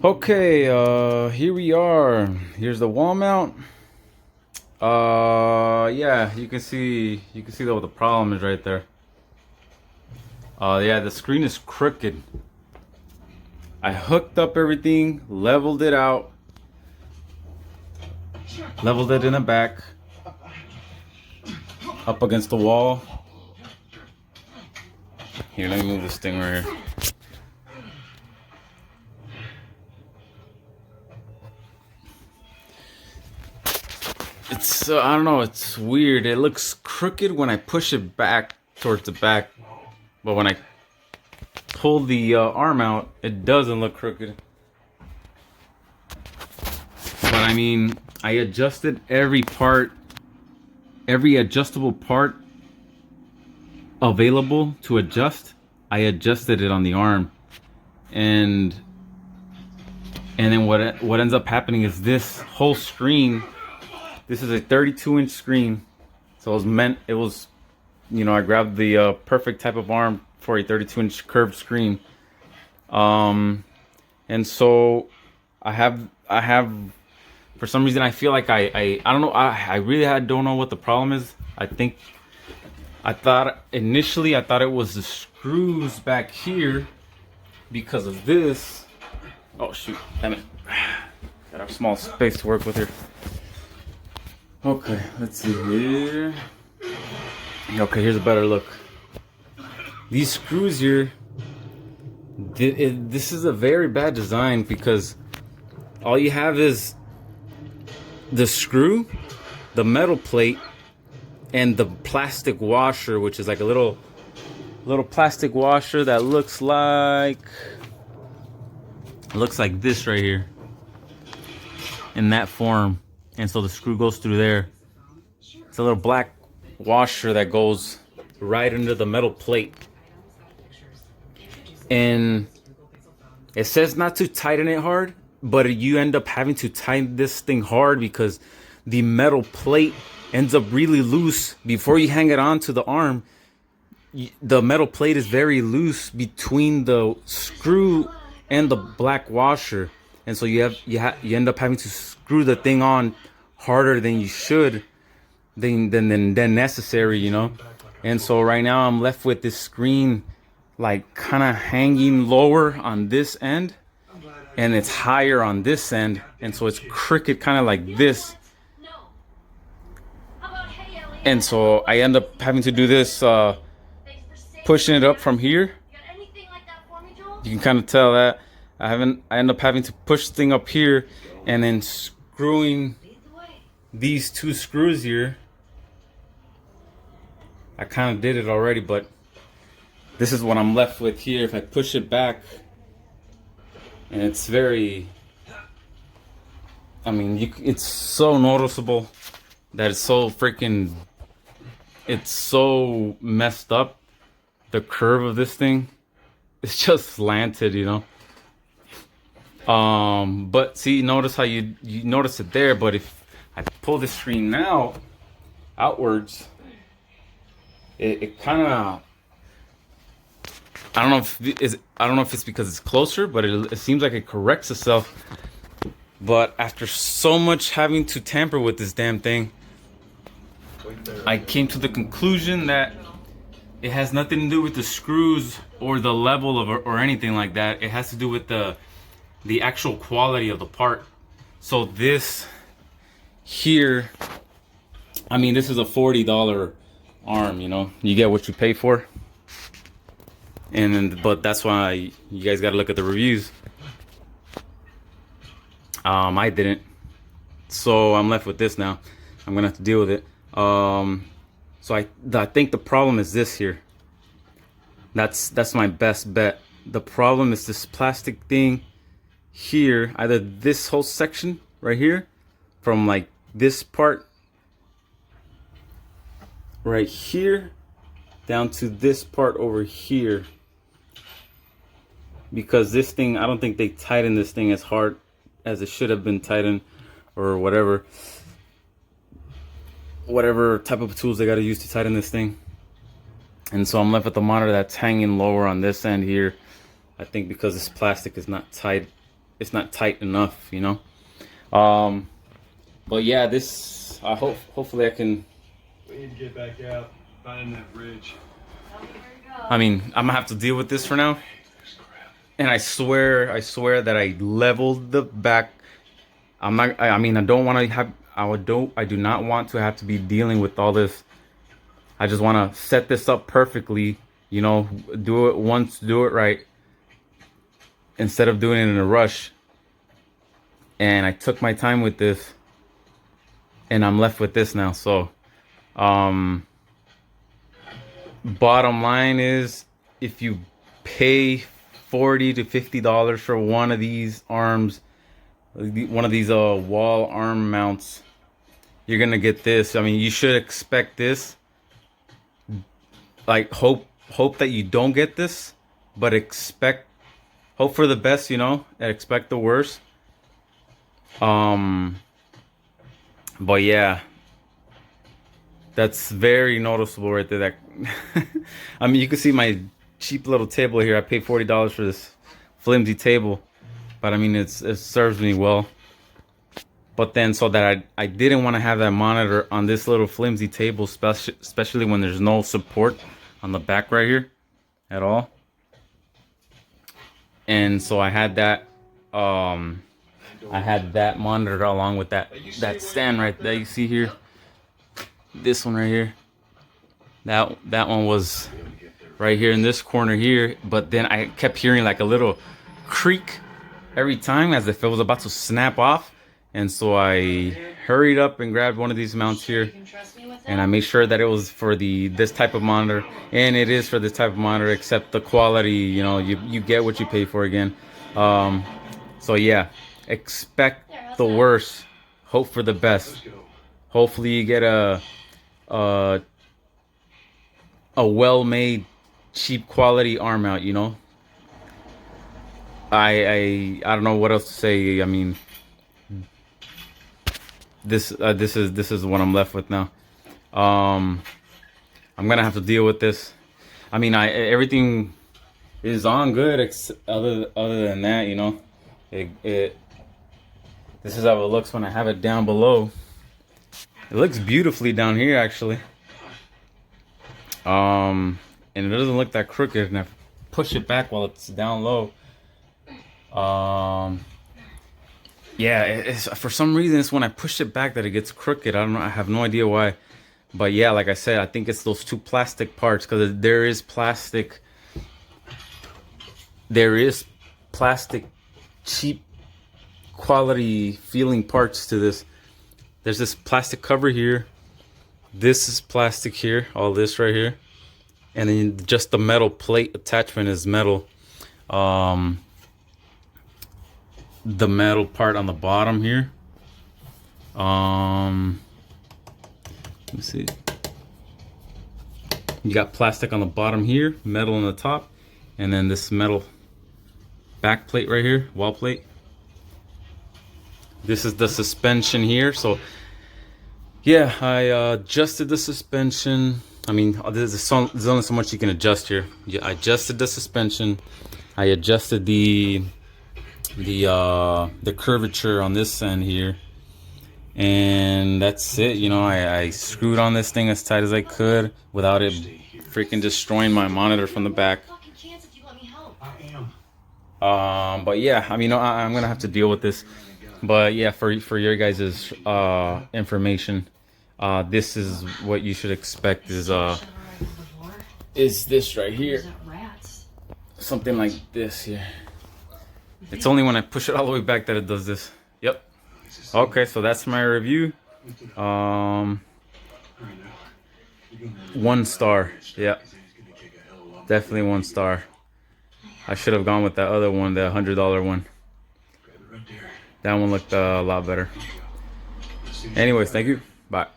Okay, here we are. Here's the wall mount. Yeah, you can see what the problem is right there. Yeah, the screen is crooked. I hooked up everything, leveled it out, leveled it in the back, up against the wall. Here, let me move this thing right here. It's I don't know, it's weird. It looks crooked when I push it back towards the back, but when I pull the arm out, it doesn't look crooked. But I mean, I adjusted every part, every adjustable part available to adjust. I adjusted it on the arm, and then what ends up happening is this whole screen. This is a 32-inch screen, so it was, I grabbed the perfect type of arm for a 32-inch curved screen. And so I have, for some reason, I feel like I don't know, I really don't know what the problem is. Initially I thought it was the screws back here because of this. Oh shoot, damn it. Got a small space to work with here. Okay, let's see here. Okay, here's a better look. These screws here, this is a very bad design because all you have is the screw, the metal plate, and the plastic washer, which is like a little plastic washer that looks like this right here, in that form. And so the screw goes through there. It's a little black washer that goes right into the metal plate. And it says not to tighten it hard, but you end up having to tighten this thing hard because the metal plate ends up really loose. Before you hang it onto the arm, the metal plate is very loose between the screw and the black washer. And so you end up having to screw the thing on harder than you should, than necessary, And so right now I'm left with this screen like kind of hanging lower on this end, and it's higher on this end, and so it's crooked kind of like this. And so I end up having to do this, pushing it up from here. You can kind of tell that I end up having to push the thing up here and then screwing these two screws here. I kind of did it already, but this is what I'm left with here. If I push it back, and it's very, it's so noticeable that it's so messed up. The curve of this thing, it's just slanted, But see, notice how you notice it there, but if I pull the screen now outwards, it kind of, I don't know if it's because it's closer, but it seems like it corrects itself. But after so much having to tamper with this damn thing, I came to the conclusion that it has nothing to do with the screws or the level or anything like that. It has to do with the actual quality of the part. So this here, this is a $40 arm, you get what you pay for. But that's why you guys got to look at the reviews. I didn't, so I'm left with this now. I'm gonna have to deal with it. So I think the problem is this here. That's my best bet. The problem is this plastic thing here, either this whole section right here, from like this part right here down to this part over here, because this thing, I don't think they tighten this thing as hard as it should have been tightened, or whatever type of tools they got to use to tighten this thing. And so I'm left with the monitor that's hanging lower on this end here, I think because this plastic is not tight it's not tight enough, you know. But yeah, this hopefully I can. We need to get back out, find that bridge. I mean, I'm gonna have to deal with this for now. And I swear that I leveled the back. I'm not. I mean, I don't want to have. I do not want to have to be dealing with all this. I just want to set this up perfectly. You know, do it once, do it right, instead of doing it in a rush. And I took my time with this, and I'm left with this now. So, bottom line is, if you pay $40 to $50 for one of these arms, one of these wall arm mounts, you're gonna get this. I mean, you should expect this. Like, hope that you don't get this, but hope for the best, you know, and expect the worst. But yeah, that's very noticeable right there. That I mean, you can see my cheap little table here. I paid $40 for this flimsy table, but I mean, it serves me well. But then, so that I didn't want to have that monitor on this little flimsy table, especially when there's no support on the back right here at all. And so I had that monitor along with that stand right there. You see here, this one right here. That one was right here in this corner here. But then I kept hearing like a little creak every time, as if it was about to snap off. And so I hurried up and grabbed one of these mounts here, and I made sure that it was for this type of monitor, and it is for this type of monitor, except the quality, you know, you get what you pay for again. So yeah, expect the worst, hope for the best. Hopefully you get a well-made, cheap quality arm mount, you know. I don't know what else to say. I mean, this is what I'm left with now. I'm gonna have to deal with this. I mean, everything is on good, other than that, you know. This is how it looks when I have it down below. It looks beautifully down here, actually. And it doesn't look that crooked, and I push it back while it's down low. Yeah, for some reason it's when I push it back that it gets crooked. I don't know. I have no idea why. But yeah, like I said, I think it's those two plastic parts, because there is plastic cheap quality feeling parts to this. There's this plastic cover here. This is plastic here, all this right here. And then just the metal plate attachment is metal. The metal part on the bottom here. Let me see. You got plastic on the bottom here, metal on the top, and then this metal back plate right here, wall plate. This is the suspension here. So yeah, I adjusted the suspension. I mean, there's only so much you can adjust here. Yeah, I adjusted the suspension. I adjusted the curvature on this end here, and that's it. You know, I screwed on this thing as tight as I could without it freaking destroying my monitor from the back. But yeah, I mean, I'm gonna have to deal with this. But yeah, for your guys' information, this is what you should expect. Is this right here, something like this here. It's only when I push it all the way back that it does this. Yep. Okay, so that's my review. 1 star. Yeah, definitely 1 star. I should have gone with that other one, the $100 one. That one looked a lot better. Anyways, thank you. Bye.